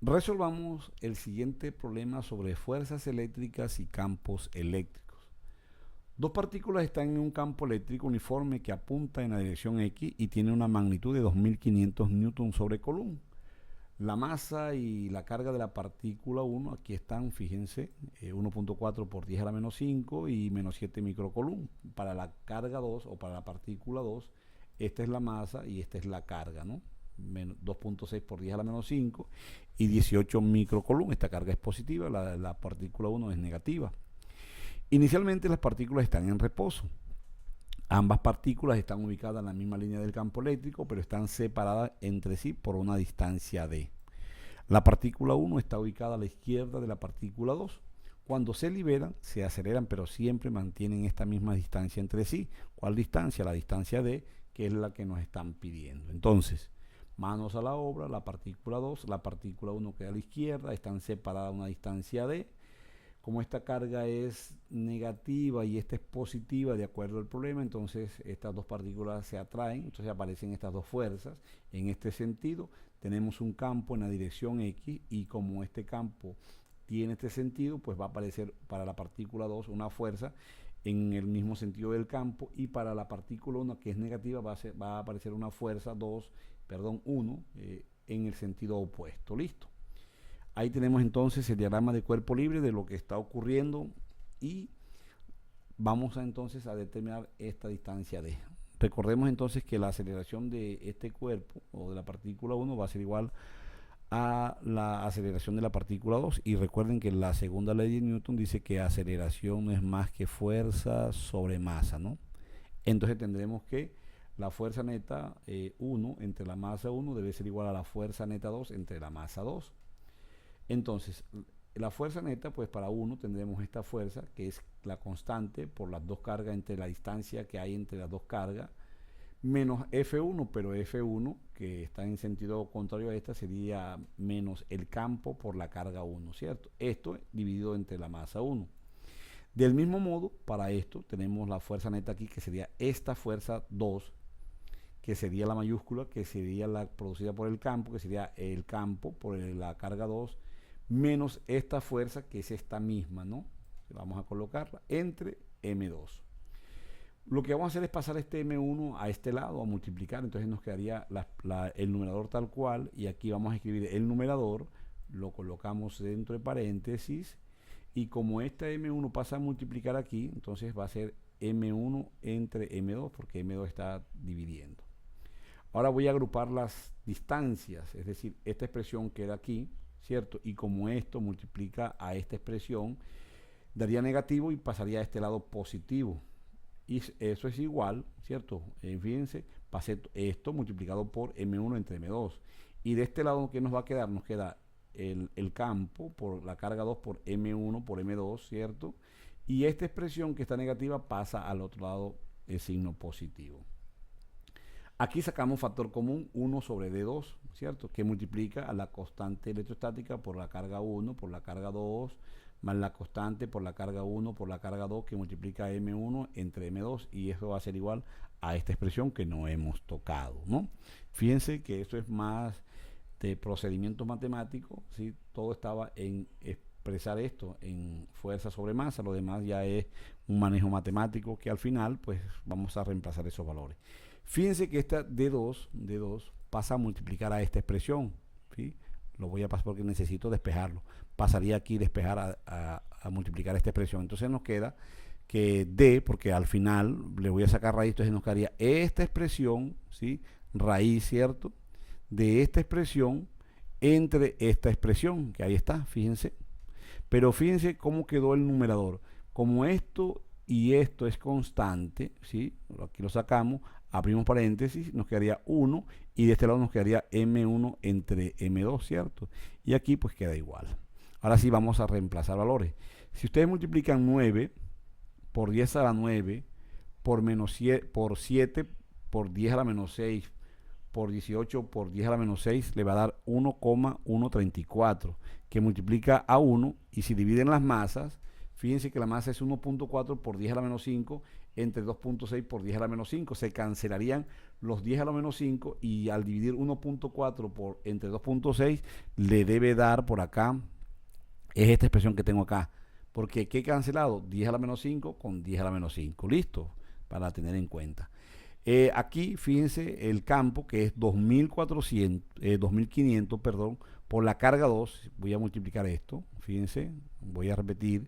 Resolvamos el siguiente problema sobre fuerzas eléctricas y campos eléctricos. Dos partículas están en un campo eléctrico uniforme que apunta en la dirección X y tiene una magnitud de 2500 newton sobre coulomb. La masa y la carga de la partícula 1, aquí están, fíjense, 1.4 por 10 a la menos 5 y menos 7 microcoulomb. Para la carga 2 o para la partícula 2, esta es la masa y esta es la carga, ¿no? 2.6 por 10 a la menos 5 y 18 microcoulomb. Esta carga es positiva, la partícula 1 es negativa. Inicialmente las partículas están en reposo. Ambas partículas están ubicadas en la misma línea del campo eléctrico, pero están separadas entre sí por una distancia d. La partícula 1 está ubicada a la izquierda de la partícula 2. Cuando se liberan, se aceleran, pero siempre mantienen esta misma distancia entre sí. ¿Cuál distancia? La distancia d, que es la que nos están pidiendo. Entonces, manos a la obra, la partícula 2, la partícula 1 queda a la izquierda, están separadas a una distancia d. Como esta carga es negativa y esta es positiva de acuerdo al problema, entonces estas dos partículas se atraen, entonces aparecen estas dos fuerzas. En este sentido, tenemos un campo en la dirección X y como este campo tiene este sentido, pues va a aparecer para la partícula 2 una fuerza en el mismo sentido del campo y para la partícula 1 que es negativa va a aparecer una fuerza 1 en el sentido opuesto. Listo. Ahí tenemos entonces el diagrama de cuerpo libre de lo que está ocurriendo y vamos entonces a determinar esta distancia d. Recordemos entonces que la aceleración de este cuerpo o de la partícula 1 va a ser igual a la aceleración de la partícula 2 y recuerden que la segunda ley de Newton dice que aceleración no es más que fuerza sobre masa, ¿no? Entonces tendremos que la fuerza neta 1 entre la masa 1 debe ser igual a la fuerza neta 2 entre la masa 2. Entonces, la fuerza neta, pues para 1 tendremos esta fuerza, que es la constante por las dos cargas entre la distancia que hay entre las dos cargas, menos F1, pero F1, que está en sentido contrario a esta, sería menos el campo por la carga 1, ¿cierto? Esto dividido entre la masa 1. Del mismo modo, para esto tenemos la fuerza neta aquí, que sería esta fuerza 2, que sería la mayúscula, que sería la producida por el campo, que sería el campo por la carga 2, menos esta fuerza, que es esta misma, ¿no? Vamos a colocarla entre M2. Lo que vamos a hacer es pasar este M1 a este lado, a multiplicar, entonces nos quedaría el numerador tal cual, y aquí vamos a escribir el numerador, lo colocamos dentro de paréntesis, y como este M1 pasa a multiplicar aquí, entonces va a ser M1 entre M2, porque M2 está dividiendo. Ahora voy a agrupar las distancias, es decir, esta expresión queda aquí, ¿cierto? Y como esto multiplica a esta expresión, daría negativo y pasaría a este lado positivo. Y eso es igual, ¿cierto? Fíjense, pasé esto multiplicado por M1 entre M2. Y de este lado, ¿qué nos va a quedar? Nos queda el campo por la carga 2 por M1 por M2, ¿cierto? Y esta expresión que está negativa pasa al otro lado el signo positivo. Aquí sacamos factor común 1 sobre D2, ¿cierto? Que multiplica a la constante electrostática por la carga 1, por la carga 2, más la constante por la carga 1, por la carga 2, que multiplica M1 entre M2, y eso va a ser igual a esta expresión que no hemos tocado, ¿no? Fíjense que eso es más de procedimiento matemático, ¿sí? Todo estaba en expresar esto en fuerza sobre masa, lo demás ya es un manejo matemático que al final pues vamos a reemplazar esos valores. Fíjense que esta D2 pasa a multiplicar a esta expresión, ¿sí? Lo voy a pasar porque necesito despejarlo. Pasaría aquí despejar a multiplicar esta expresión. Entonces nos queda que D, porque al final le voy a sacar raíz, entonces nos quedaría esta expresión, ¿sí? Raíz, ¿cierto? De esta expresión entre esta expresión, que ahí está, fíjense. Pero fíjense cómo quedó el numerador. Como esto y esto es constante, ¿sí? Aquí lo sacamos, abrimos paréntesis, nos quedaría 1 y de este lado nos quedaría M1 entre M2, ¿cierto? Y aquí pues queda igual. Ahora sí vamos a reemplazar valores. Si ustedes multiplican 9 por 10 a la 9 por 7 por 10 a la menos 6 por 18 por 10 a la menos 6 le va a dar 1,134 que multiplica a 1 y si dividen las masas Fíjense que la masa es 1.4 por 10 a la menos 5 entre 2.6 por 10 a la menos 5. Se cancelarían los 10 a la menos 5 y al dividir 1.4 por entre 2.6 le debe dar por acá, es esta expresión que tengo acá. Porque ¿qué he cancelado? 10 a la menos 5 con 10 a la menos 5. Listo, para tener en cuenta. Aquí, fíjense, el campo que es 2500, perdón, por la carga 2, voy a multiplicar esto, fíjense, voy a repetir,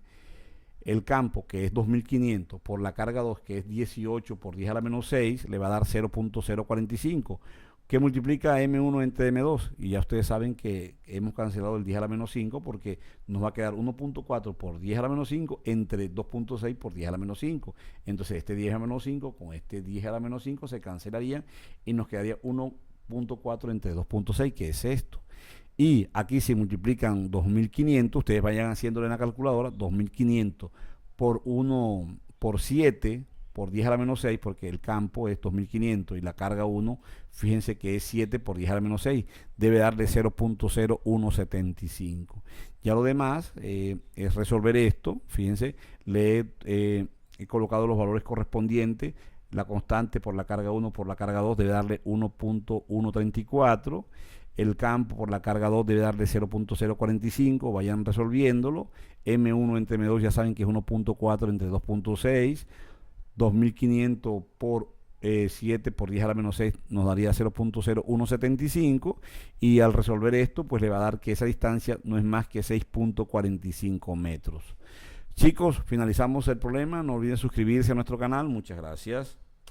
el campo que es 2500 por la carga 2, que es 18 por 10 a la menos 6, le va a dar 0.045, que multiplica M1 entre M2, y ya ustedes saben que hemos cancelado el 10 a la menos 5 porque nos va a quedar 1.4 por 10 a la menos 5 entre 2.6 por 10 a la menos 5. Entonces este 10 a la menos 5 con este 10 a la menos 5 se cancelarían y nos quedaría 1.4 entre 2.6, que es esto. Y aquí se multiplican 2500, ustedes vayan haciéndolo en la calculadora, 2500 por 1 por 7 por 10 a la menos 6, porque el campo es 2500 y la carga 1, fíjense que es 7 por 10 a la menos 6, debe darle 0.0175. Ya lo demás es resolver esto, fíjense, he colocado los valores correspondientes, la constante por la carga 1 por la carga 2 debe darle 1.134, el campo por la carga 2 debe darle 0.045, vayan resolviéndolo, M1 entre M2 ya saben que es 1.4 entre 2.6, 2500 por 7 por 10 a la menos 6 nos daría 0.0175 y al resolver esto pues le va a dar que esa distancia no es más que 6.45 metros. Chicos, finalizamos el problema, no olviden suscribirse a nuestro canal, muchas gracias.